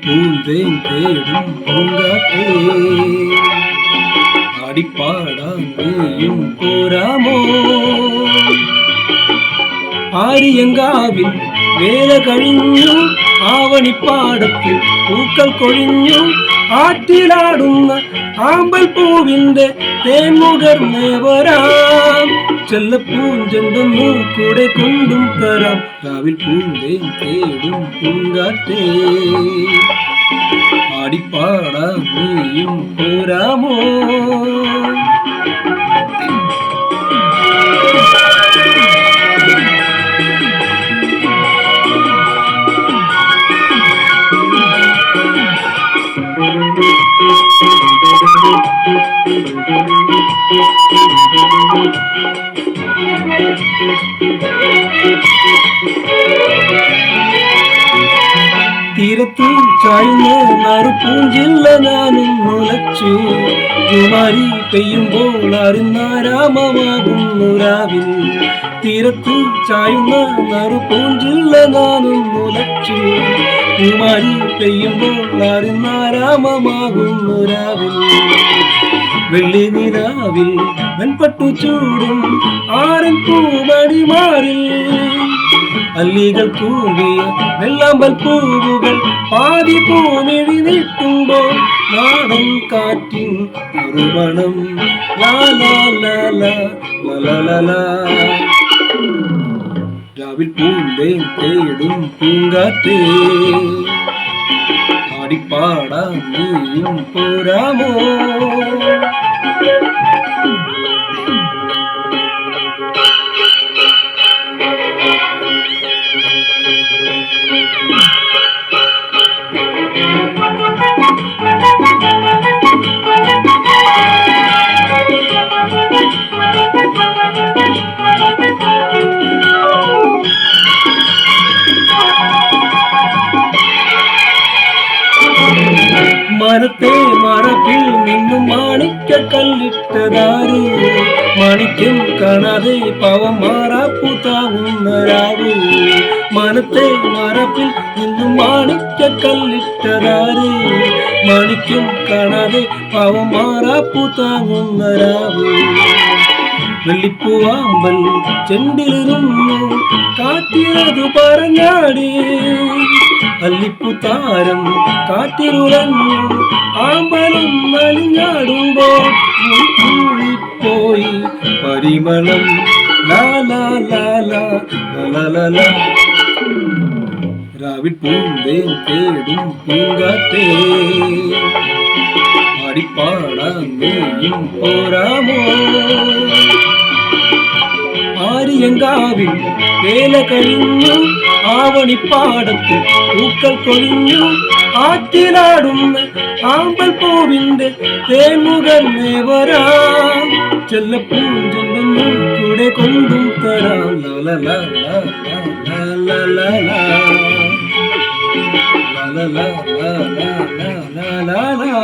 பூந்தேன் தேடும் பூங்காற்றே ஆடிப்பாடா நீயும் போராமோ ஆரியங்காவில் வேலை கழிஞ்சும் ஆவணி பாடத்தில் பூக்கள் கொழிஞ்சும் ஆற்றிலாடுന്ന ஆம்பல் പൂവിന്റെ തേൻമുകർന്നവരാം ചെല്ലപ്പൂഞ്ചെന്തെന്നു കൂടെ കൊണ്ടും തരാം രാവിൽ പൂന്തേൻ തേടും പൂങ്കാറ്റേ ആടിപ്പാടാം നീയും പോരാമോ തീരത്തു ചായുന്ന നറുപൂഞ്ചില്ല ഞാനും മുളച്ചു കുമാരി പെയ്യുമ്പോൾ അറിഞ്ഞാരാമമാകുന്നു രാവിൽ തീരത്തു ചായുന്ന നറുപൂഞ്ചില്ല ഞാനും മുളച്ചു കുമാരി പെയ്യുമ്പോൾ അറിഞ്ഞാരാമമാകുന്നു രാവിൽ വെള്ളി നിലാവിൽ വെൺപട്ടു ചൂടും ആരൻ പൂമണിമാറിൽ അല്ലികൾ കൂടിയ വെള്ളാമ്പൽ പൂവുകൾ പാതി പൂമിഴി നീട്ടുമ്പോൾ നാടൻ കാറ്റിൻ മറുമണം രാവിൽ പൂന്തേൻ തേടും പൂങ്കാറ്റേ ആടിപ്പാടാ നീയും പോരാമോ മനത്തെ മറപ്പിൽ നിന്നും മാണിക്ക കല്ലിട്ടതാരു മാണിക്യം കാണാതെ പാവം മാറാപ്പു താങ്ങുന്നരാവു മനത്തെ മറപ്പിൽ നിന്നും മാണിക്ക കല്ലിട്ടതാരു മാണിക്യം കാണാതെ പാവം മാറാപ്പു താങ്ങുന്നരാവു വെള്ളിപ്പൂവാമ്പൽ ചെണ്ടിലിരുന്നു കാറ്റിനതു പറഞ്ഞാടി അല്ലിപ്പു താരം കാറ്റിലുറഞ്ഞു ആമ്പലം നലിഞ്ഞാടുമ്പോൾ പോയി പരിമളം രാവിൽ പൂന്തേൻ തേടും പൂങ്കാറ്റേ ആടിപ്പാടാ നീയും പോരാമോ ആര്യങ്കാവിൽ വേല കഴിഞ്ഞു ആവണിപ്പാടത്തിൽ പൂക്കൾ കൊഴിഞ്ഞു ആറ്റിലാടുന്ന ആമ്പൽ പൂവിന്റെ തേൻമുകർന്നവരാം ചെല്ലപ്പൂഞ്ചെന്തെന്നു കൂടെ കൊണ്ടും തരാം la